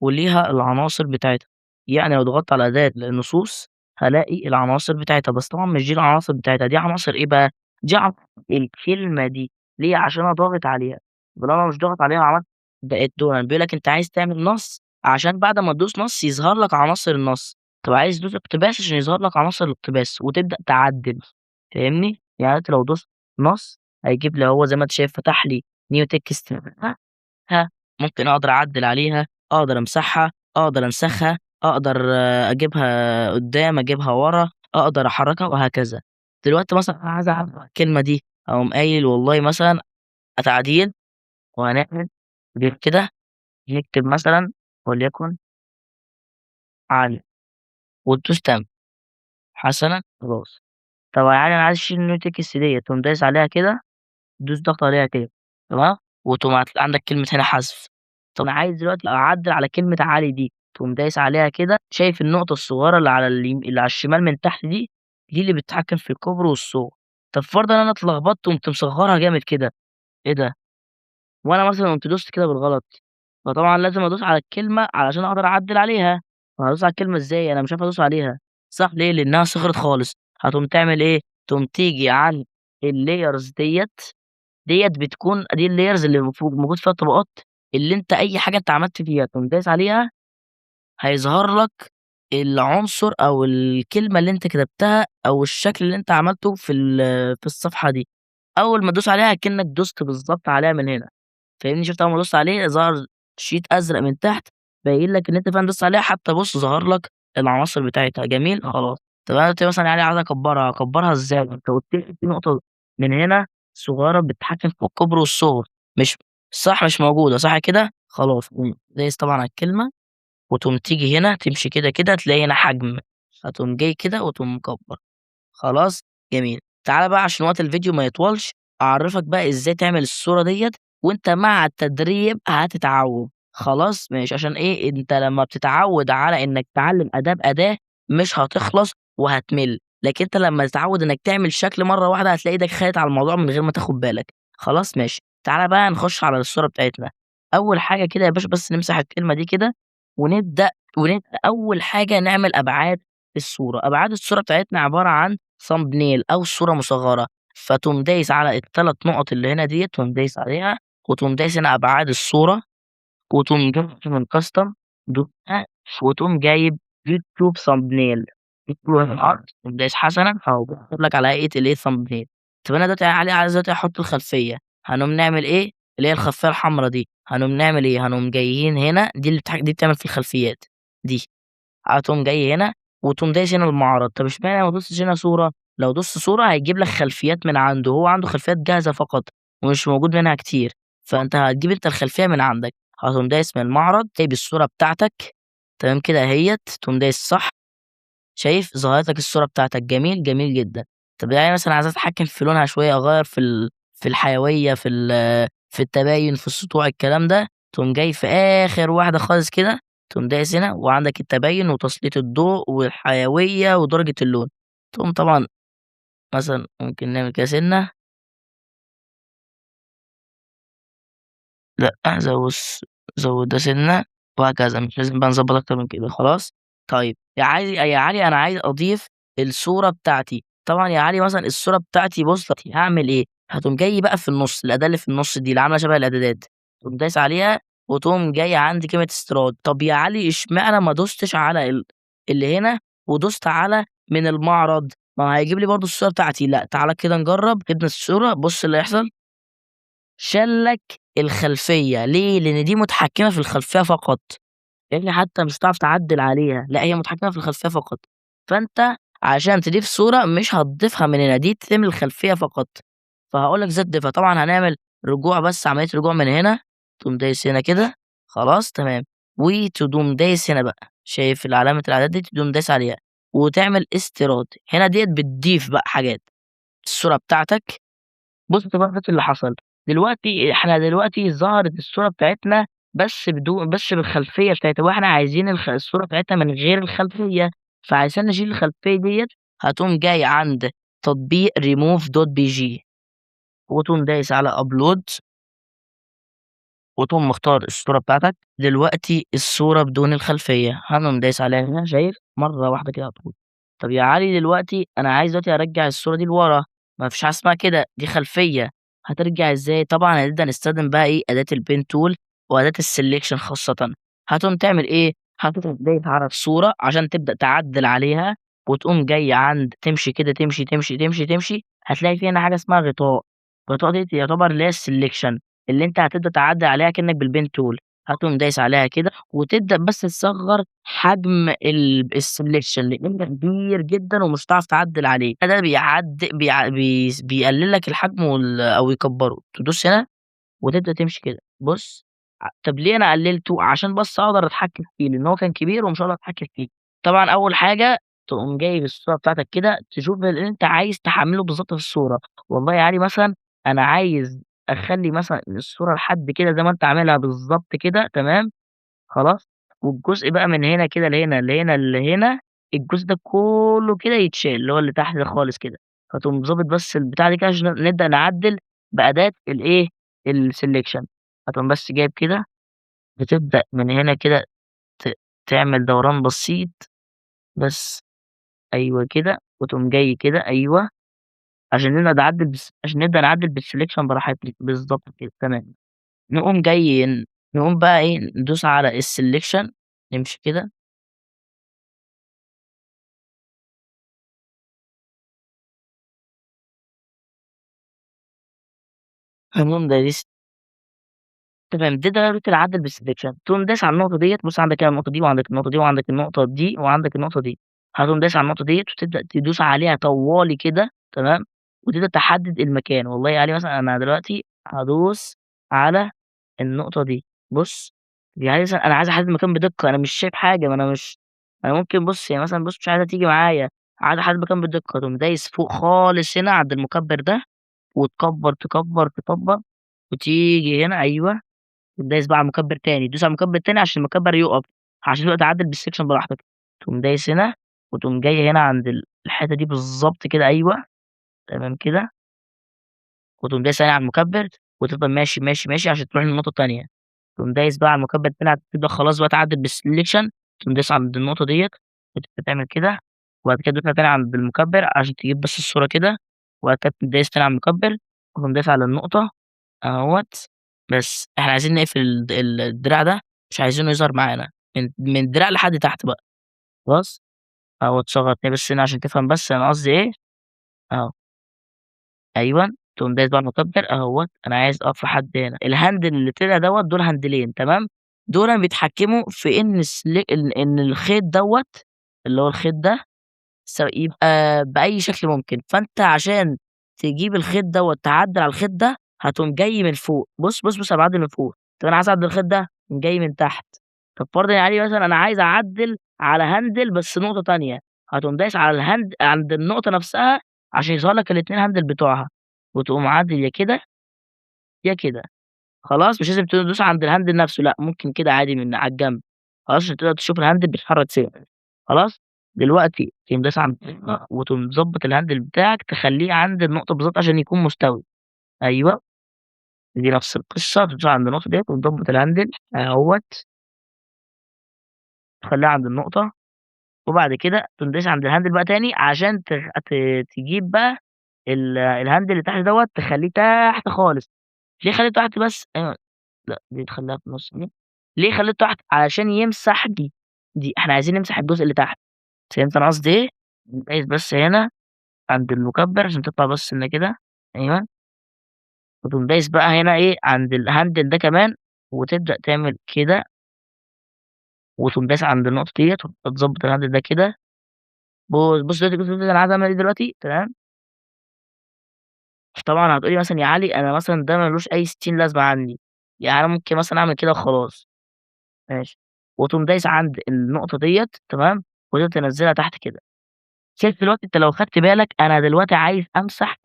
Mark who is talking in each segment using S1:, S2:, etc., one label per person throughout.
S1: وليها العناصر بتاعتها، يعني لو ضغطت على أداة النصوص هالاقي العناصر بتاعتها، بس طبعًا مش دي العناصر بتاعتها، دي عناصر إيه بقى، دي الكلمة دي، ليه؟ عشان أنا ضاغط عليها، طالما مش ضاغط عليها وعملت بقت دُولًا، بيقول لك أنت عايز تعمل نص عشان بعد ما تدوس نص يظهر لك عناصر النص، طب عايز تدوس اقتباس عشان يظهر لك عناصر الاقتباس وتبدأ تعدِّل، فاهمني؟ يعني أنت لو دوست نص هيجيب لي هو زي ما أنت شايف فتح لي new text ها، ممكن أقدر أعدِّل عليها، أقدر أمسحها، أقدر أنسخها، أقدر أجيبها قدّام، أجيبها ورا، أقدر أحرّكها وهكذا. دلوقتي مثلًا أنا عايز أعدِّل على الكلمة دي، أقوم قايل والله مثلًا تعديل وهنعمل غير كده نكتب مثلًا وليكن علي وتدوس تم، حسنًا خلاص. طب يا علي أنا عايز أشيل الnew text ديّة، تقوم دايس عليها كده، تدوس ضغط عليها كده تمام، وتقوم هتلاقي عندك كلمة هنا حذف. طب أنا عايز دلوقتي أعدِّل على كلمة علي دي، تقوم دايس عليها كده، شايف النقطة الصغيرة اللي على الشمال من تحت دي، دي اللي بتتحكم في الكبر والصغر. طب فرضًا أنا اتلخبطت وقُمت مصغّرها جامد كده، إيه ده؟ وأنا مثلًا قُمت دوست كده بالغلط، فطبعًا لازم أدوس على الكلمة علشان أقدر أعدِّل عليها، فهادوس على الكلمة إزاي؟ أنا مش عارف أدوس عليها، صح ليه؟ لإنها صغرت خالص، هتقوم تعمل إيه؟ تقوم تيجي عند الlayers ديّة بتكون دي الlayers اللي موجود فيها الطبقات، اللي أنت أي حاجة أنت عملت فيها تقوم دايس عليها، هيظهر لك العنصر أو الكلمة اللي أنت كتبتها أو الشكل اللي أنت عملته في الصفحة دي، أول ما تدوس عليها أكنك دوست بالضبط عليها من هنا، فاهمني؟ شُفت أول ما دوست عليه ظهر شيت أزرق من تحت باين لك إن أنت فعلًا دوست عليها، حتى بُص ظهر لك العناصر بتاعتها، جميل؟ خلاص. طب أنا دلوقتي مثلًا يعني عايز أكبّرها، أكبّرها إزاي؟ أنت قُلت لي في نقطة من هنا صغيرة بتتحكم في الكبر والصغر، مش صح مش موجودة، صح كده؟ خلاص قوم دايس طبعًا على الكلمة وتقوم تيجي هنا تمشي كده تلاقي هنا حجم، هتقوم جاي كده وتقوم مكبّر، خلاص جميل. تعالَ بقى عشان وقت الفيديو ما يطولش، أعرّفك بقى إزاي تعمل الصورة ديّة وأنت مع التدريب هتتعوّد، خلاص ماشي، عشان إيه، أنت لمّا بتتعوّد على إنك تعلّم أداة بأداة مش هتخلص وهتمِل، لكن أنت لمّا تتعوّد إنك تعمل شكل مرّة واحدة هتلاقي إيدك خدت على الموضوع من غير ما تاخد بالك، خلاص ماشي. تعالَ بقى نخش على الصورة بتاعتنا، أول حاجة كده يا باشا بس نمسح الكلمة دي كده ونبدأ أول حاجة نعمل أبعاد الصورة، أبعاد الصورة بتاعتنا عبارة عن thumbnail أو صورة مصغّرة، فتقوم دايس على ال3 نقط اللي هنا ديّة، تقوم دايس عليها وتقوم دايس هنا أبعاد الصورة، وتقوم جايب من custom دوسها وتقوم جايب YouTube thumbnail تقوم دايس حسنًا أهو بيظهر لك على هيئة الإيه thumbnail. طب أنا دلوقتي عايز دلوقتي أحط الخلفية، هنقوم نعمل إيه، اللي هي الخلفية الحمرا دي، هنقوم نعمل إيه، هنقوم جايين هنا دي اللي دي بتعمل في الخلفيات دي. هتقوم جاي هنا وتقوم دايس هنا المعرض، طب اشمعنى ما دوستش هنا صورة؟ لو دوست صورة هيجيب لك خلفيات من عنده، هو عنده خلفيات جاهزة فقط ومش موجود منها كتير، فأنت هتجيب أنت الخلفية من عندك، هتقوم دايس من المعرض جايب الصورة بتاعتك تمام كده أهيّة، تقوم دايس صح، شايف ظهرت لك الصورة بتاعتك، جميل، جميل جدًا. طب يعني مثلًا عايز أتحكم في لونها شوية، أغيّر في الحيوية، في التباين، في السطوع، الكلام ده، تقوم جاي في آخر واحدة خالص كده، تقوم دايس هنا وعندك التباين وتسليط الضوء والحيوية ودرجة اللون، تقوم طبعًا مثلًا ممكن نعمل كده سِنّة، لأ زوّد ده سِنّة وهكذا، مش لازم بقى نضبّط أكتر من كده، خلاص؟ طيب يا علي أنا عايز أضيف الصورة بتاعتي، طبعًا يا علي مثلًا الصورة بتاعتي بُص هاعمل إيه، هتقوم جاي بقى في النُص، الأداة اللي في النُص دي اللي عاملة شبه الإعدادات، تقوم دايس عليها وتقوم جاي عند كلمة استيراد، طب يا علي اشمعنى ما دوستش على اللي هنا ودوست على من المعرض، ما هو هيجيب لي برضه الصورة بتاعتي، لأ تعالَ كده نجرّب، جبنا الصورة بُص اللي هيحصل شال لك الخلفية، ليه؟ لإن دي متحكمة في الخلفية فقط، لإن حتى مش هتعرف تعدِّل عليها، لأ هي متحكمة في الخلفية فقط، فأنت عشان تضيف صورة مش هتضيفها من هنا، دي تتم الخلفية فقط، فهاقول لك إزاي تضيفها، طبعًا هنعمل رجوع بس عملية رجوع من هنا، تقوم دايس هنا كده، خلاص تمام، وتقوم دايس هنا بقى، شايف علامة الإعداد دي تقوم دايس عليها، وتعمل استيراد، هنا ديّة بتضيف بقى حاجات، الصورة بتاعتك بُص بقى اللي حصل، إحنا دلوقتي ظهرت الصورة بتاعتنا بس بالخلفية بتاعتها، وإحنا عايزين الصورة بتاعتنا من غير الخلفية، فعشان نشيل الخلفية ديّة هتقوم جاي عند تطبيق remove.bg وتقوم دايس على upload وتقوم مختار الصورة بتاعتك، دلوقتي الصورة بدون الخلفية، هاقوم دايس عليها هنا شايف، مرّة واحدة كده على طول. طب يا علي دلوقتي أنا عايز دلوقتي أرجّع الصورة دي لورا، ما فيش حاجة اسمها كده، دي خلفية، هترجع إزاي؟ طبعًا هنبدأ نستخدم بقى إيه، أداة الpen tool وأداة الselection خاصةً، هتقوم تعمل إيه، هتقوم دايس على الصورة عشان تبدأ تعدّل عليها، وتقوم جاي عند تمشي كده تمشي، تمشي، تمشي، تمشي، هتلاقي في هنا حاجة اسمها غطاء، الغطاء ديّة يعتبر اللي هي الselection. اللي أنت هتبدأ تعدّل عليها أكنّك بالpen tool، هتقوم دايس عليها كده وتبدأ بس تصغّر حجم الselection لإنه كبير جدًا ومش هتعرف تعدّل عليه، فده بيعد بيع بيس بيقلل لك الحجم أو يكبّره، تدوس هنا وتبدأ تمشي كده، بُص طب ليه أنا قلّلته؟ عشان بس أقدر أتحكّم فيه، لإن هو كان كبير ومش هاقدر أتحكّم فيه. طبعًا أول حاجة تقوم جايب الصورة بتاعتك كده، تشوف اللي أنت عايز تحمّله بالضبط في الصورة، والله يا علي مثلًا أنا عايز أخلّي مثلًا الصورة لحد كده زي ما أنت عاملها بالضبط كده تمام، خلاص، والجزء بقى من هنا كده لهنا، لهنا، لهنا، الجزء ده كلّه كده يتشال، اللي هو اللي تحت ده خالص كده، فتقوم ضابط بس البتاعة دي كده عشان نبدأ نعدّل بأداة الإيه، الselection، هتقوم بس جايب كده، بتبدأ من هنا كده ت تعمل دوران بسيط بس، أيوه كده، وتقوم جاي كده أيوه، عشان نبدأ نعدّل بالselection براحتنا، بالضبط كده، تمام. نقوم جايين نقوم بقى إيه، ندوس على الselection نمشي كده، هنقوم دايس تمام، دي طريقة العدل بالselection، تقوم دايس على النقطة ديّة، بُص عندك هنا النقطة دي وعندك النقطة دي وعندك النقطة دي وعندك النقطة دي، هتقوم دايس على النقطة ديّة وتبدأ تدوس عليها طوالي كده تمام، وتبدأ تحدد المكان، والله يعني مثلًا أنا دلوقتي هادوس على النقطة دي، بُص يعني مثلًا أنا عايز أحدد المكان بدقة، أنا مش شايف حاجة، ما أنا مش أنا ممكن بُص يعني مثلًا بُص مش عايزها تيجي معايا، عايز أحدد المكان بدقة، تقوم دايس فوق خالص هنا عند المكبر ده، وتكبّر، تكبّر، تكبّر، وتيجي هنا أيوه. دايس بقى على المكبّر تاني، دوس على المكبّر تاني عشان المكبّر يُقف، عشان تبقى تعدّل بالsection براحتك، تقوم دايس هنا، وتقوم جاي هنا عند الحتّة دي بالضبط كده أيوه، تمام كده، وتقوم دايس هنا على المكبّر، وتفضل ماشي، ماشي، ماشي عشان تروح للنقطة التانية، تقوم دايس بقى على المكبّر تاني تبدأ خلاص بقى تعدّل بالselection، تقوم دايس عند النقطة ديّة، وتبدأ تعمل كده، وبعد كده تدوس تاني عند المكبّر عشان تجيب بس الصورة كده، وبعد كده تقوم دايس تاني على المكبّر، وتقوم دايس على النقطة أهوّة، بس إحنا عايزين نقفل الدراع ده مش عايزينه يظهر معانا، من الدراع لحد تحت بقى، خلاص، أهو تصغّر تاني بس هنا عشان تفهم بس أنا قصدي إيه، أهو، أيوه، تقوم دايس بقى على المكبّر أهوّة، أنا عايز أقف لحد هنا، الهاندل اللي طلع دوّة دول هاندلين تمام، دُولًا بيتحكموا في إن إن الخيط دوّة اللي هو الخيط ده يبقى بأي شكل ممكن، فأنت عشان تجيب الخيط دوّة تعدّل على الخيط ده، هتقوم جاي من فوق، بُص، بُص، بُص أنا باعدّل من فوق، طب أنا عايز أعدّل الخيط ده، تقوم جاي من تحت، طب فرضًا يعني مثلًا أنا عايز أعدّل على هاندل بس نقطة تانية، هتقوم دايس على عند النقطة نفسها عشان يظهر لك الاتنين هاندل بتوعها، وتقوم عادل يا كده، يا كده. خلاص، مش لازم تدوس عند الهاندل نفسه، لأ، ممكن كده عادي من على الجنب، خلاص، عشان تقدر تشوف الهاندل بيتحرك فين، خلاص، دلوقتي تقوم دايس عند وتقوم مضبّط الهاندل بتاعك تخلّيه عند النقطة بالضبط عشان يكون مستوي، أيوه، دي نفس القصة، تدوس عند النقطة ديّة وتضبّط الهاندل أهوّة، تخلّيها عند النقطة، وبعد كده تقوم دايس عند الهاندل بقى تاني عشان تغ ت تجيب بقى الهاندل اللي تحت دوّة تخلّيه تحت خالص، ليه خلّيته تحت بس؟ لأ، دي تخلّيها في النُص دي. ليه خلّيته تحت؟ علشان يمسح دي، إحنا عايزين نمسح الجزء اللي تحت، فهمت أنا قصدي إيه؟ دايس بس هنا عند المكبّر عشان تطلع بس سِنّة كده، أيوه، وتقوم دايس بقى هنا إيه، عند الهاندل ده كمان، وتبدأ تعمل كده، وتقوم دايس عند النقطة ديّة، وتبقى تضبّط الهاندل ده كده، بُص دلوقتي بُص أنا عايز أعمل إيه دلوقتي، تمام، طبعًا هتقول لي مثلًا يا علي أنا مثلًا ده ما لوش أي ستين لازمة عندي، يعني أنا ممكن مثلًا أعمل كده وخلاص. ماشي، وتقوم دايس عند النقطة ديّة تمام، وتبدأ تنزّلها تحت كده، شايف دلوقتي أنت لو خدت بالك أنا دلوقتي عايز أمسح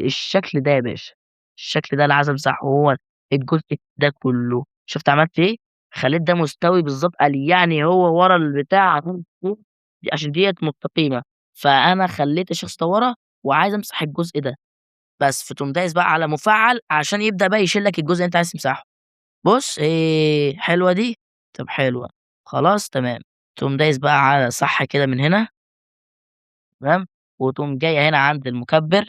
S1: الشكل ده يا باشا، الشكل ده اللي عايز أمسحه هو الجزء ده كلّه، شُفت عملت إيه؟ خلّيت ده مستوي بالضبط يعني هو ورا البتاع عشان ديّة مستقيمة، فأنا خلّيت الشخص ده ورا وعايز أمسح الجزء ده، بس فتقوم دايس بقى على مفعّل عشان يبدأ بقى يشيل لك الجزء اللي أنت عايز تمسحه. بُص حلوة دي؟ طب حلوة، خلاص تمام، تقوم دايس بقى على صح كده من هنا تمام، وتقوم جاية هنا عند المكبر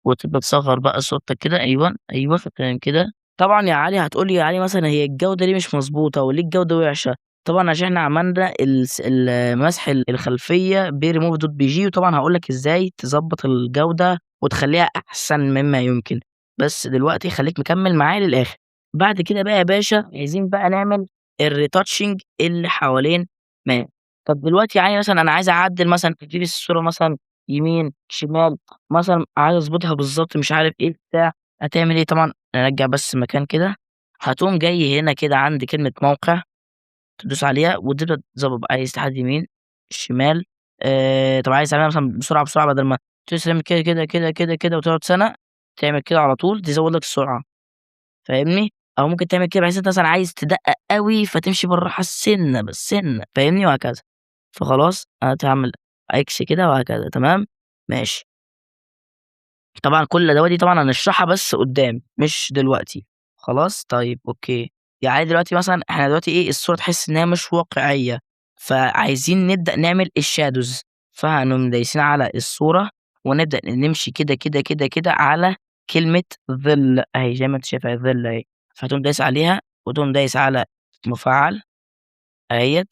S1: وتبدأ تصغّر بقى صورتك كده أيوه، أيوه تمام كده. طبعًا يا علي هتقول لي يا علي مثلًا هي الجودة ليه مش مضبوطة وليه الجودة وِحشة؟ طبعًا عشان إحنا عملنا مسح الخلفية بRemove.pg وطبعًا هاقول لك إزاي تضبّط الجودة وتخلّيها أحسن مما يمكن، بس دلوقتي خلّيك مكمّل معايا للآخر. بعد كده بقى يا باشا عايزين بقى نعمل الretouching اللي حوالين طب دلوقتي يعني مثلًا أنا عايز أعدّل مثلًا أدّي الصورة مثلًا يمين، شمال. مثلًا عايز أضبطها بالضبط مش عارف إيه بتاع، هتعمل إيه طبعًا نرجّع بس مكان كده، هتقوم جاي هنا كده عند كلمة موقع، تدوس عليها وتبدأ تضبّط بقى عايز تحدد يمين، شمال. طب عايز تعملها مثلًا بسرعة، بسرعة بدل ما تعمل كده، كده، كده، كده، كده وتقعد سَنة، تعمل كده على طول تزوّد لك السرعة، فاهمني؟ أو ممكن تعمل كده بحيث أنت مثلًا عايز تدقّق أوي فتمشي بالراحة السِنّة، بالسِنّة، فاهمني؟ وهكذا. فخلاص هتعمل X كده وهكذا تمام، ماشي. طبعًا كل دوّة دي طبعًا هنشرحها بس قدّام مش دلوقتي، خلاص؟ طيب أوكي، يعني دلوقتي مثلًا إحنا دلوقتي الصورة تحس إن هي مش واقعية، فعايزين نبدأ نعمل الshadows فهنقوم دايسين على الصورة ونبدأ نمشي كده، كده، كده، كده على كلمة ظِل أهي زي ما أنت شايف أهي ظِل أهي، فتقوم دايس عليها وتقوم دايس على مفعّل أهيّة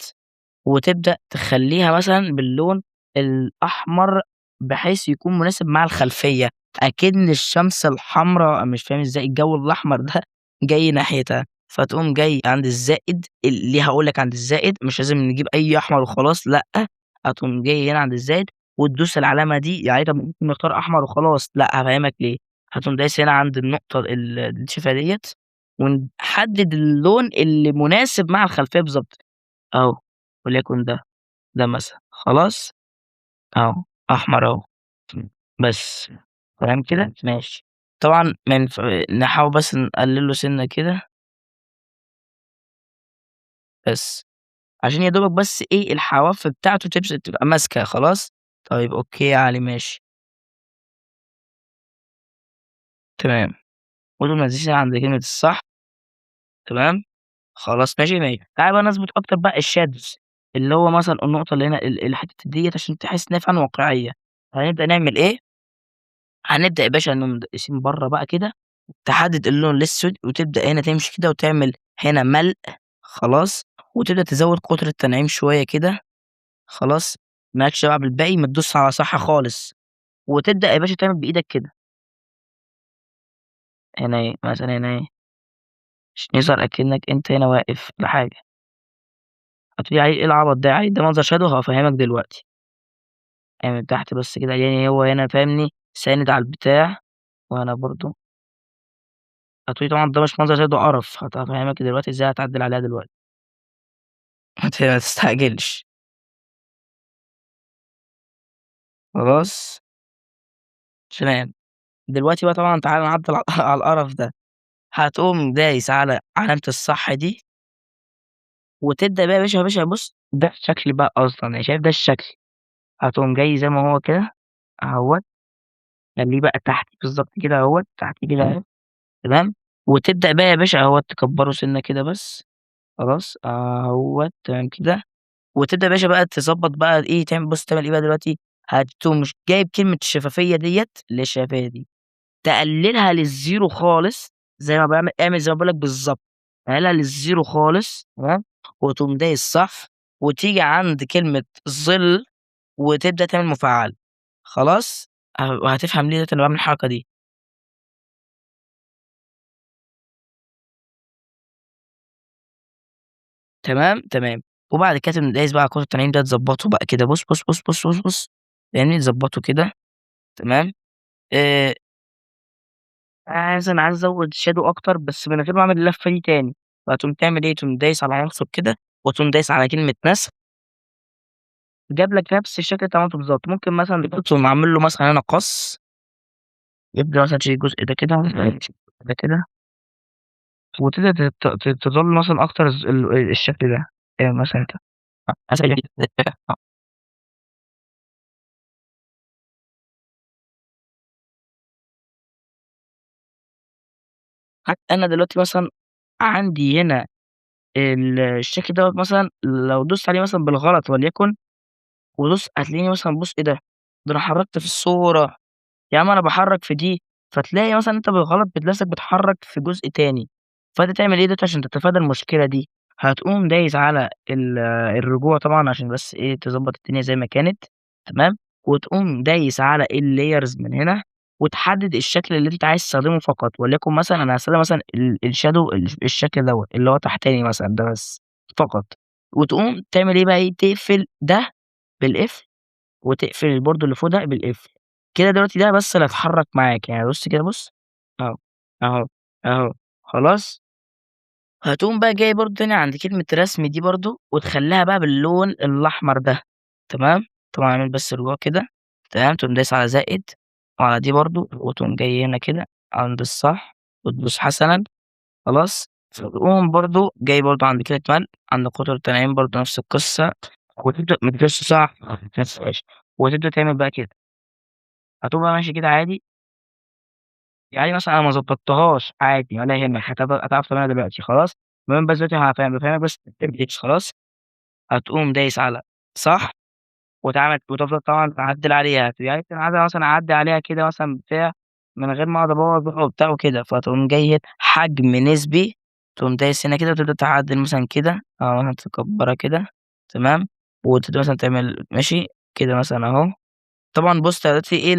S1: وتبدأ تخلّيها مثلًا باللون الأحمر، بحيث يكون مناسب مع الخلفية، أكِن الشمس الحمرا مش فاهم إزاي الجو الأحمر ده جاي ناحيتها، فتقوم جاي عند الزائد ليه هاقول لك عند الزائد مش لازم نجيب أي أحمر وخلاص لأ، هتقوم جاي هنا عند الزائد وتدوس العلامة دي، يعني طب ممكن نختار أحمر وخلاص، لأ هافهمك ليه، هتقوم دايس هنا عند النقطة اللي أنت شايفها ديّة، ونحدد اللون اللي مناسب مع الخلفية بالضبط، أهو وليكن ده مثلًا، خلاص؟ أهو، أحمر أهو، بس، تمام كده؟ ماشي. طبعًا ما ينف نحاول بس نقلّله سِنّة كده، بس، عشان يا دوبك بس الحواف بتاعته تبقى ماسكة خلاص؟ طيب أوكي يا علي ماشي، تمام. وتقوم نازلين عند كلمة الصح، تمام؟ خلاص ماشي، ماشي. تعالَ بقى نضبط أكتر بقى الshadows اللي هو مثلًا النقطة اللي هنا الحتة ديّة عشان تحس إن هي فعلًا واقعية. هنبدأ نعمل إيه؟ هنبدأ يا باشا نقوم دايسين برّه بقى كده، تحدد اللون الأسود وتبدأ هنا تمشي كده وتعمل هنا ملء خلاص، وتبدأ تزوّد قطر التنعيم شوية كده خلاص، ما لكش دعوة بالباقي ما تدوسش على صح خالص، وتبدأ يا باشا تعمل بإيدك كده، هنا مثلًا هنا عشان يظهر أكنك أنت هنا واقف لحاجة، هتقول لي عليه إيه العبط ده، عادي ده منظر shadow هافهمك دلوقتي، من تحت بس كده يعني هو هنا فاهمني ساند على البتاع، وأنا برضه هتقول لي طبعًا ده مش منظر shadow قرف، هافهمك دلوقتي إزاي هتعدل عليها دلوقتي. ما تستعجلش، خلاص، تمام. دلوقتي بقى طبعًا تعالَ نعدّل على القرف ده، هتقوم دايس على علامة الصح دي، وتبدأ بقى يا باشا بُص، ده الشكل بقى أصلًا، يعني شايف ده الشكل، هتقوم جاي زي ما هو كده أهوّة، خلّيه بقى تحت بالضبط كده أهوّة، تحت كده أهو، تمام، وتبدأ بقى يا باشا أهوّة تكبّره سِنّة كده بس، خلاص، أهوّة تمام كده، وتبدأ يا باشا بقى تضبّط بقى تعمل بُص تعمل إيه بقى دلوقتي، هتقوم جايب كلمة الشفافية ديّة، اللي هي الشفافية دي تقللها للزيرو خالص، زي ما اعمل زي ما باقول لك بالضبط، اعملها للزيرو خالص تمام، وتقوم دايس صح، وتيجي عند كلمة ظِل وتبدأ تعمل مفعّل، خلاص، وهتفهم ليه دلوقتي أنا باعمل الحركة دي، تمام، تمام، وبعد كده تقوم دايس بقى على القوس التنعيم ده تضبّطه بقى كده بُص، بُص، بُص، بُص، بُص، بُص، فاهمني، تضبّطه كده تمام، آآ أنا عايز أزوّد shadow أكتر بس من غير ما أعمل اللفة دي تاني، فتقوم تعمل تقوم دايس على عنصر كده، وتقوم دايس على كلمة نسخ، جاب لك نفس الشكل اللي أنت عملته بالضبط، ممكن مثلًا تقوم عامل له مثلًا هنا قَص، يبدأ مثلًا تشيل الجزء ده كده، ده كده، وتبدأ تظل مثلًا أكتر الشكل ده، مثلًا كده، مثلًا حتى أنا دلوقتي مثلًا عندي هنا الشكل دوّة مثلًا لو دوست عليه مثلًا بالغلط وليكن هتلاقيني مثلًا بُص إيه ده أنا حرّكت في الصورة، يا عم أنا باحرّك في دي، فتلاقي مثلًا أنت بالغلط بتلاقي نفسك بتحرّك في جزء تاني، فأنت تعمل إيه دلوقتي عشان تتفادى المشكلة دي، هتقوم دايس على الرجوع طبعًا عشان بس إيه تضبّط الدنيا زي ما كانت تمام، وتقوم دايس على الlayers من هنا، وتحدد الشكل اللي أنت عايز تستخدمه فقط، وليكن مثلًا أنا هاستخدم مثلًا الshadow الشكل دوّة اللي هو تحتاني مثلًا ده بس فقط، وتقوم تعمل إيه بقى إيه تقفل ده بالقفل وتقفل البورد اللي فوق ده بالقفل، كده دلوقتي ده بس اللي هيتحرك معاك، يعني بُص كده بُص، أهو، أهو، أهو، خلاص، هتقوم بقى جاي برضه تاني عند كلمة رسم دي برضه وتخلّيها بقى باللون الأحمر ده، تمام، طبعًا اعمل بس رجوع كده، تمام، تقوم دايس على زائد وعلى دي برضه وتقوم جاي هنا كده عند الصح وتدوس حسنًا، خلاص، فتقوم برضه جاي برضه عند كلمة مَلْء، عند قطر التنعيم برضه نفس القصة، وتبدأ ما تدوسش صح، ما تنساش، وتبدأ تعمل بقى كده. هتقوم بقى ماشي كده عادي، يعني مثلًا أنا ما ضبطتهاش عادي ولا يهمك هتعرف تعملها دلوقتي خلاص، المهم بس دلوقتي بافهمك بس التكنيكس خلاص، هتقوم دايس على صح، وتفضل طبعًا تعدِّل عليها، يعني أنت عايزها مثلًا أعدِّل عليها كده مثلًا بتاع، من غير ما أقعد أبوّظ بقى وبتاع وكده، فتقوم جاي هنا حجم نسبي، تقوم دايس هنا كده وتبدأ تعدِّل مثلًا كده، مثلًا تكبّرها كده تمام، وتبدأ مثلًا تعمل ماشي، كده مثلًا أهو. طبعًا بُص دلوقتي إيه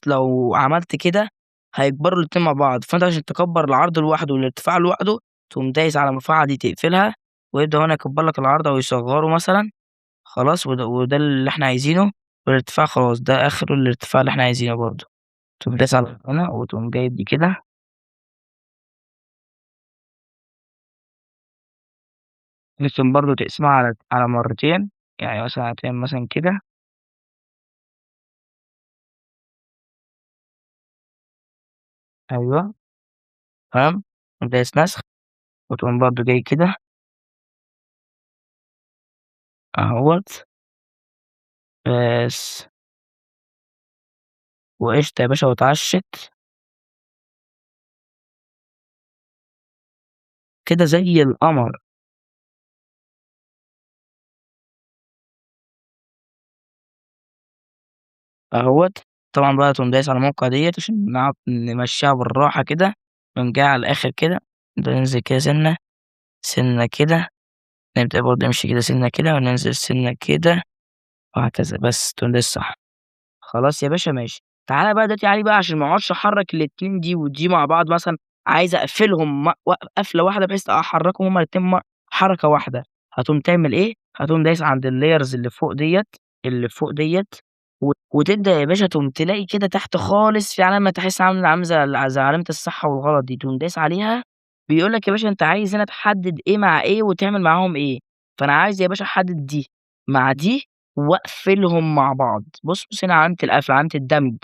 S1: لو عملت كده هيكبروا الاتنين مع بعض، فأنت عشان تكبّر العرض لوحده والارتفاع لوحده، تقوم دايس على المرفعة دي تقفلها، ويبدأ هو هنا يكبّر لك العرض أو يصغّره مثلًا، خلاص وده اللي إحنا عايزينه، والارتفاع خلاص ده آخره الارتفاع اللي إحنا عايزينه برضه، تقوم دايس على هنا وتقوم جايب دي كده، ممكن برضه تقسمها على مرتين، يعني مثلًا هتعمل مثلًا كده، أيوه تمام، تقوم دايس نسخ، وتقوم برضه جاي كده أهوّة، بس. وقشطة يا باشا واتعشِّت، كده زي القمر أهوّة، طبعًا بقى تقوم دايس على الموقع ديّة عشان نعرف نمشّيها بالراحة كده، تقوم جاي على الآخر كده، نبدأ ننزل كده سِنّة، سِنّة كده، نبدأ برضه نمشي كده سِنّة كده وننزل سِنّة كده وهكذا، بس تقوم دايس صح. خلاص يا باشا ماشي، تعالَ بقى دلوقتي علي بقى عشان ما اقعدش أحرّك الاتنين دي ودي مع بعض مثلًا، عايز أقفلهم قفلة واحدة بحيث أحرّكهم هُم الاتنين حركة واحدة، هتقوم تعمل إيه، هتقوم دايس عند الlayers اللي فوق ديّة وتبدأ يا باشا تقوم تلاقي كده تحت خالص في علامة تحس عاملة زي علامة الصح والغلط دي، تقوم دايس عليها بيقول لك يا باشا أنت عايز هنا تحدد إيه مع إيه وتعمل معاهم إيه، فأنا عايز يا باشا أحدد دي مع دي واقفلهم مع بعض، بُص هنا علامة القفل، علامة الدمج،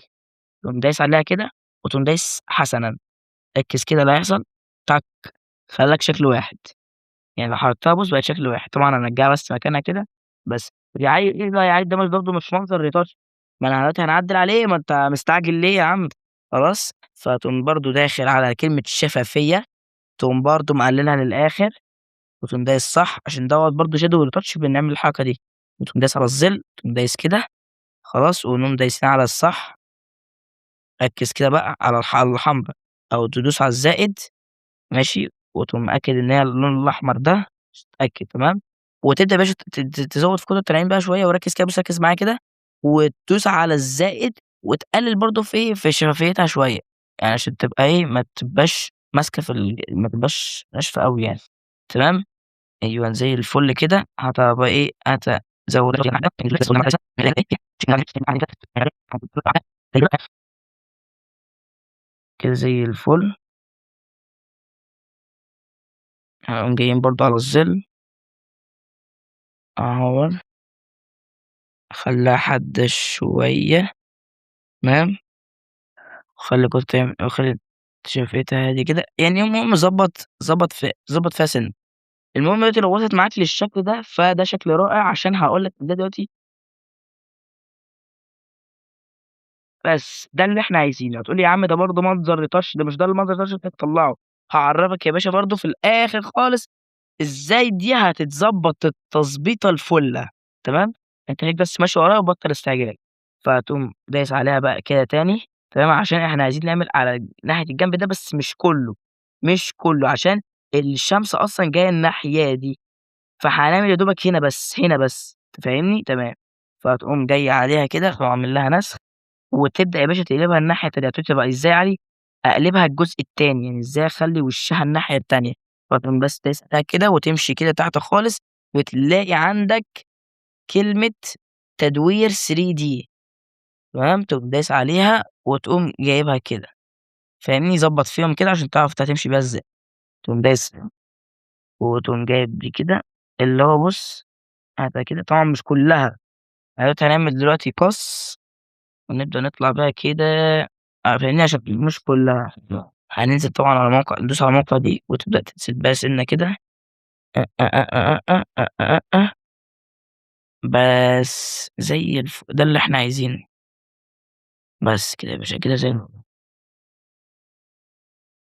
S1: تقوم دايس عليها كده وتقوم دايس حسنًا، ركّز كده اللي هيحصل تَك خلّى لك شكل واحد، يعني لو حركتها بُص بقت شكل واحد، طبعًا هنرجّعها بس مكانها كده بس، إيه بقى يا عيل ده برضه مش منظر retouch ما أنا دلوقتي هنعدّل عليه، ما أنت مستعجل ليه يا عم؟ خلاص، فتقوم برضه داخل على كلمة شفافية، تقوم برضه مقللها للآخر، وتقوم دايس صح عشان دوّة برضه shadow retouch بنعمل الحركة دي، وتقوم دايس على الظِل، تقوم دايس كده خلاص، ونقوم دايسين على الصح، ركّز كده بقى على الحمرا، أو تدوس على الزائد ماشي، وتقوم مأكد إن هي اللون الأحمر ده اتأكد تمام، وتبدأ يا باشا تزوّد في كود التنعيم بقى شوية وركّز كده بُص ركّز معايا كده، وتدوس على الزائد وتقلل برضه في إيه، في شفافيتها شوية، يعني عشان تبقى إيه، ما تبقاش ماسكة ما تبقاش ناشفة أوي يعني، تمام، أيوه زي الفل كده، هتبقى إيه، زوّد كده زي الفل، هنقوم جايين برضه على الظِل أهوّة، خلّيها حادة شوية تمام، وخلّي شفايفها هادية كده، يعني المهم ضبّط فيها سِنّة، المهم دلوقتي لو وصلت معاك للشكل ده، فده شكل رائع عشان هاقول لك ده دلوقتي بس، ده اللي إحنا عايزينه، هتقول لي يا عم ده برضه منظر retouch ده مش ده المنظر retouch اللي أنت هتطلّعه، هاعرّفك يا باشا برضه في الآخر خالص إزاي دي هتتضبّط التضبيطة الفُلّة، تمام، أنت ليك بس ماشي ورايا وبطّل استعجال، فتقوم دايس عليها بقى كده تاني، تمام، عشان إحنا عايزين نعمل على ناحية الجنب ده بس مش كلّه، مش كلّه عشان الشمس أصلًا جاية الناحية دي، فهنعمل يا دوبك هنا بس، هنا بس، أنت فاهمني؟ تمام، فتقوم جاي عليها كده تقوم عامل لها نسخ، وتبدأ يا باشا تقلبها الناحية التانية، هتقول لي طب إزاي يا علي أقلبها الجزء التاني، يعني إزاي أخلّي وشّها الناحية التانية، فتقوم بس دايس عليها كده وتمشي كده تحت خالص، وتلاقي عندك كلمة تدوير 3D تمام، تقوم دايس عليها وتقوم جايبها كده، فاهمني، ضبّط فيهم كده عشان تعرف أنت هتمشي بيها إزاي، تقوم دايس وتقوم جايب دي كده، اللي هو بُص هاتها كده طبعًا مش كلّها، إحنا دلوقتي هنعمل دلوقتي قَص ونبدأ نطلع بقى كده فاهمني، عشان مش كلّها، هننزل طبعًا على موقع ندوس على الموقع دي وتبدأ تنزل بيها سِنّة كده بس زي ده اللي إحنا عايزينه، بس كده يا باشا كده زي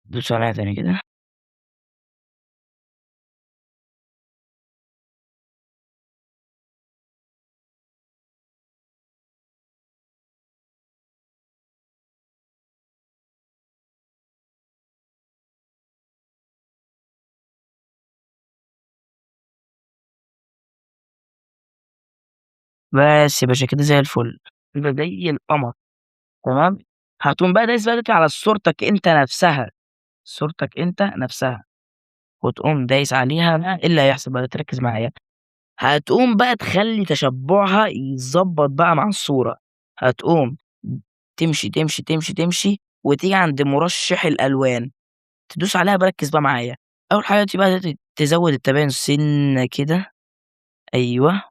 S1: دوس عليها تاني كده، بس يا باشا كده زي الفل، كده زي القمر تمام، هتقوم بقى دايس بقى دلوقتي على صورتك أنت نفسها، صورتك أنت نفسها، وتقوم دايس عليها بقى إيه اللي هيحصل بقى تركّز معايا. هتقوم بقى تخلّي تشبُّعها يتضبّط بقى مع الصورة، هتقوم تمشي، تمشي، تمشي، تمشي وتيجي عند مُرشّح الألوان، تدوس عليها بقى ركّز بقى معايا، أول حاجة بقى تزوّد التباين سِنّة كده، أيوه،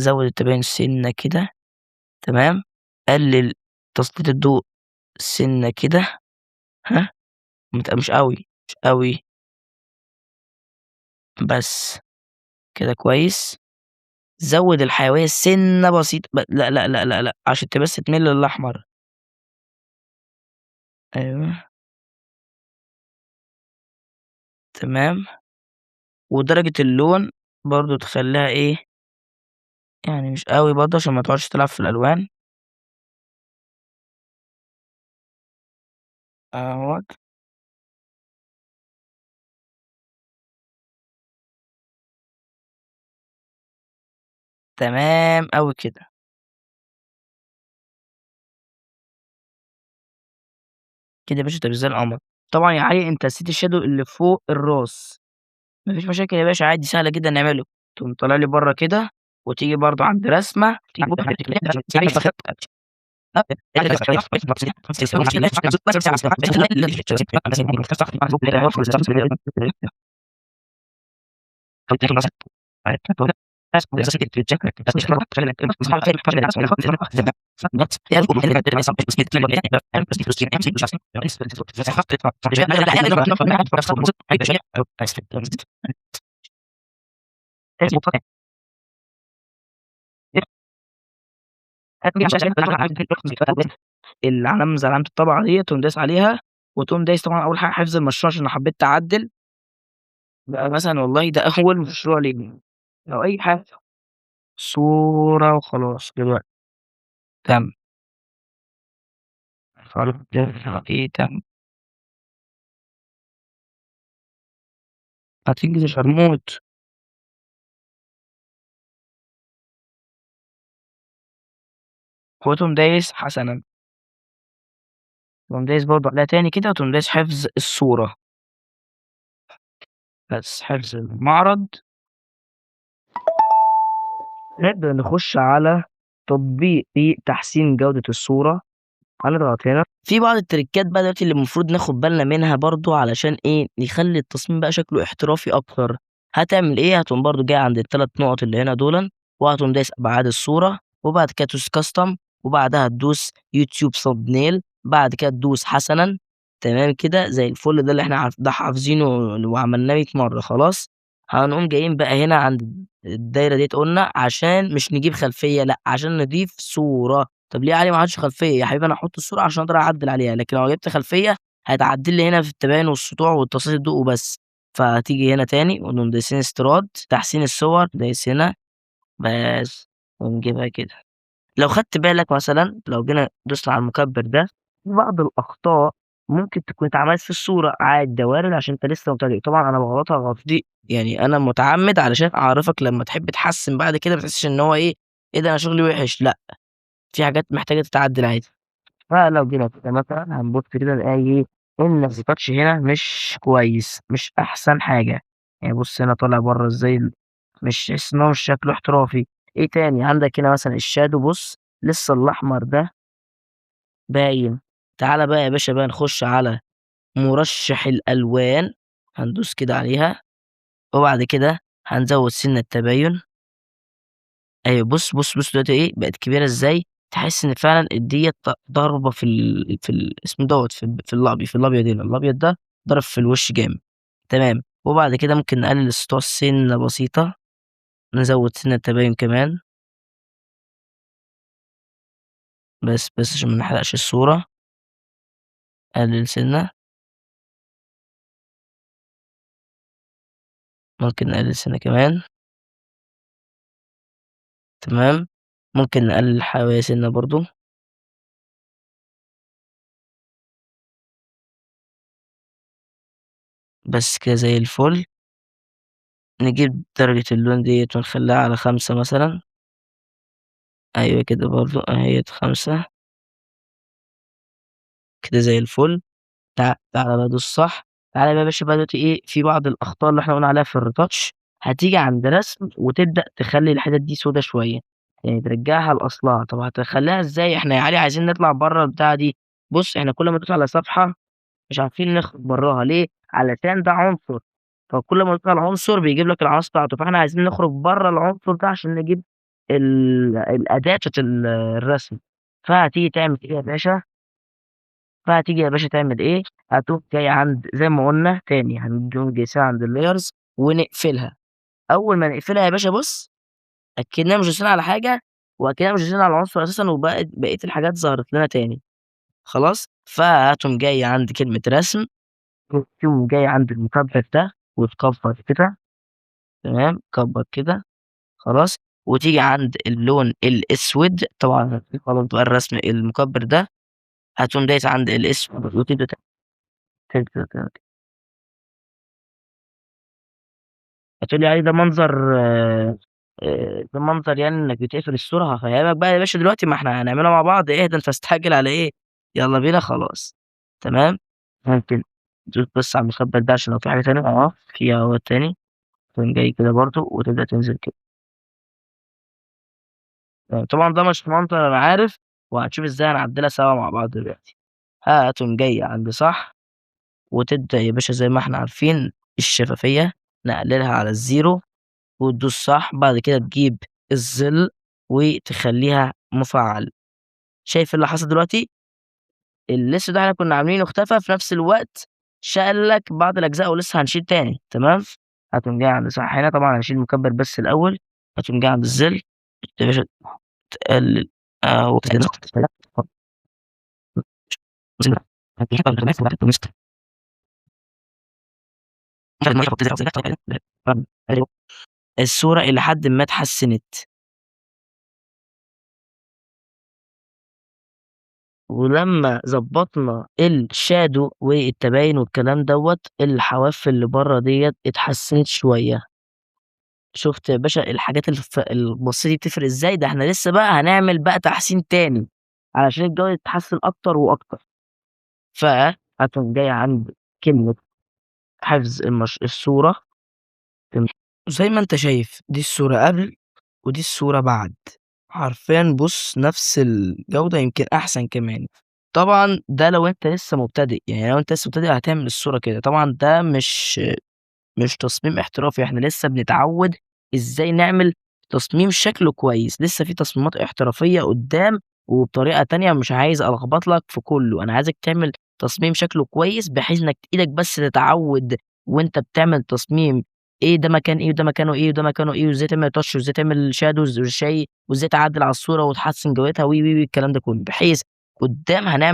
S1: زوّد التباين سِنّة كده تمام، قلِّل تسليط الضوء سِنّة كده، ها، مش أوي، مش أوي، بس كده كويس، زوّد الحيوية سِنّة بسيطة لأ، لأ، لأ، لأ، لأ، عشان بس تميل للأحمر، أيوه. تمام، ودرجة اللون برضه تخلّيها إيه، يعني مش أوي برضه عشان ما تقعدش تلعب في الألوان، أهوّة، تمام أوي كده، كده يا باشا أنت مش زي القمر. طبعًا يا علي أنت نسيت الshadow اللي فوق الراس، ما فيش مشاكل يا باشا عادي سهلة جدًا نعمله، تقوم طالع لي برّه كده وتيجي برضه عند رسمة العلامة زي علامة الطبعة ديّة تقوم دايس عليها، وتقوم دايس طبعًا أول حاجة حفظ المشروع عشان لو حبيت تعدِّل، بقى مثلًا والله ده أول مشروع لينا أو أي حاجة، صورة وخلاص دلوقتي تم، خلاص إيه تم، هتنجز الشرموط، وتقوم دايس حسنًا، تقوم دايس برضه عليها تاني كده، وتقوم دايس حفظ الصورة، بس حفظ المعرض، نبدأ نخش على تطبيق تحسين جودة الصورة. هنضغط هنا، في بعض التريكات بقى دلوقتي اللي المفروض ناخد بالنا منها برضه علشان إيه، نخلّي التصميم بقى شكله احترافي أكتر، هتعمل إيه، هتقوم برضه جاي عند ال3 نقط اللي هنا دُولًا، وهتقوم دايس أبعاد الصورة، وبعد كده تدوس custom وبعدها تدوس YouTube thumbnail بعد كده تدوس حسنًا، تمام كده زي الفل ده اللي إحنا ده حافظينه وعملناه 100 مرّة خلاص، هنقوم جايين بقى هنا عند الدايرة ديّة قُلنا عشان مش نجيب خلفية لأ، عشان نضيف صورة. طب ليه يا علي ما عملتش خلفية؟ يا حبيبي أنا هاحط الصورة عشان أقدر أعدِّل عليها، لكن لو جِبت خلفية هتعدّل لي هنا في التباين والسطوع والتصاص الضوء وبس. فهتيجي هنا تاني ونقوم دايسين استيراد، تحسين الصور، دايس هنا بس، ونجيبها كده. لو خدت بالك مثلًا لو جينا دوسنا على المكبر ده، في بعض الأخطاء ممكن تكون اتعملت في الصورة، عادي ده وارد عشان أنت لسه مبتدئ، طبعًا أنا باغلطها غلطتي يعني أنا متعمد علشان أعرّفك لمّا تحب تحسّن بعد كده ما تحسّش إن هو إيه ده أنا شغلي وِحِش، لأ، في حاجات محتاجة تتعدل عادي. فلو جينا كده مثلًا هنبُص كده نلاقي إن الretouch هنا مش كويس، مش أحسن حاجة، يعني بُص هنا طالع برّه إزاي مش تحس إن هو مش شكله احترافي. إيه تاني، عندك هنا مثلًا الshadow بُص لسه الأحمر ده باين. تعالَ بقى يا باشا بقى نخش على مُرشّح الألوان، هندوس كده عليها، وبعد كده هنزوّد سِنّة تباين. أيوه بُص دلوقتي بقت كبيرة إزاي، تحس إن فعلًا ديّة ضاربة في اسمه دوّة في الأبيض هنا، الأبيض ده ضرب في الوش جامد، تمام. وبعد كده ممكن نقلل السطوع سِنّة بسيطة، نزوّد سِنّة تباين كمان، بس عشان ما نحرقش الصورة، قلل سِنّة، ممكن نقلل سِنّة كمان، تمام. ممكن نقلل الحوايا سِنّة برضه، بس كده زي الفل. نجيب درجة اللون ديّة ونخلّيها على 5 مثلًا، أيوه كده برضه أهيّة 5 كده زي الفل. تعالَ بقى دوس صح، تعالَ بقى يا باشا بقى دلوقتي في بعض الأخطاء اللي إحنا قُلنا عليها في الretouch هتيجي عند رسم وتبدأ تخلّي الحتت دي سودا شوية، يعني ترجّعها لأصلها. طب هتخلّيها إزاي؟ إحنا يا علي عايزين نطلع برّه البتاعة دي. بُص إحنا كل ما ندوس على صفحة مش عارفين نخرج براها ليه؟ علشان ده عنصر، فكل ما تدوس على عنصر بيجيب لك العناصر بتاعته، فإحنا عايزين نخرج برّه العنصر ده عشان نجيب الأداة بتاعة الرسم. فهتيجي تعمل إيه يا باشا، فهتيجي يا باشا تعمل إيه، هتقوم جاي عند زي ما قُلنا تاني هنقوم جايين عند الlayers ونقفلها. أول ما نقفلها يا باشا بُص، أكننا مش دايسين على حاجة، وأكننا مش دايسين على العنصر أساسًا بقية الحاجات ظهرت لنا تاني، خلاص. فهتقوم جاي عند كلمة رسم، وتقوم جاي عند المكبر ده وتكبّر كده، تمام، كبّر كده خلاص. وتيجي عند اللون الأسود، طبعًا خلاص بقى الرسم المكبر ده، هتقوم دايس عند الأسود وتبدأ تبدأ هتقول لي عليه ده منظر يعني إنك بتقفل الصورة، هافهمك بقى يا باشا دلوقتي، ما إحنا هنعملها مع بعض، اهدى أنت مستعجل على إيه؟ يالّا بينا خلاص، تمام. ممكن تدوس بس على المثبت ده عشان لو في حاجة تانية في أهوّة تاني، تقوم جاي كده برضه وتبدأ تنزل كده. طبعًا ده مش منظر أنا عارف، وهنشوف إزاي هنعدلها سوا مع بعض دلوقتي. هتقوم جاي عند صح، وتبدأ يا باشا زي ما إحنا عارفين الشفافية نقللها على الزيرو وتدوس صح، بعد كده تجيب الظِل وتخلّيها مفعّل. شايف اللي حصل دلوقتي؟ الأسود اللي إحنا كنا عاملينه اختفى، في نفس الوقت شال لك بعض الأجزاء ولسه هنشيل تاني، تمام. هتقوم جاي عند صح هنا، طبعًا هنشيل المكبر بس الأول، هتقوم جاي عند الظِل يا باشا تقلل الصورة إلى حدٍ ما اتحسنت. ولمّا ضبّطنا الshadow والتباين والكلام دوّة، الحواف اللي برّه ديّة اتحسّنت شوية. شُفت يا باشا الحاجات البسيطة دي بتفرق إزاي؟ ده إحنا لسه بقى هنعمل بقى تحسين تاني، علشان الجودة تتحسّن أكتر وأكتر. فهتقوم جاي عند كلمة حفظ الصورة، تمام. زي ما أنت شايف دي الصورة قبل ودي الصورة بعد، حرفيًا بُص نفس الجودة يمكن أحسن كمان. طبعًا ده لو أنت لسه مبتدئ، يعني لو أنت لسه مبتدئ هتعمل الصورة كده، طبعًا ده مش تصميم احترافي، إحنا لسه بنتعوّد إزاي نعمل تصميم شكله كويس، لسه في تصميمات احترافية قدّام وبطريقة تانية، مش عايز ألخبط لك في كلّه، أنا عايزك تعمل تصميم شكله كويس بحيث إنك إيدك بس تتعوّد وأنت بتعمل تصميم إيه ده مكان إيه وده مكانه إيه وده مكانه إيه، وإزاي تعمل touch وإزاي تعمل shadows وإزاي تعدّل على الصورة وتحسّن جودتها و، و، و، الكلام ده كلّه، بحيث قدّام هنعمل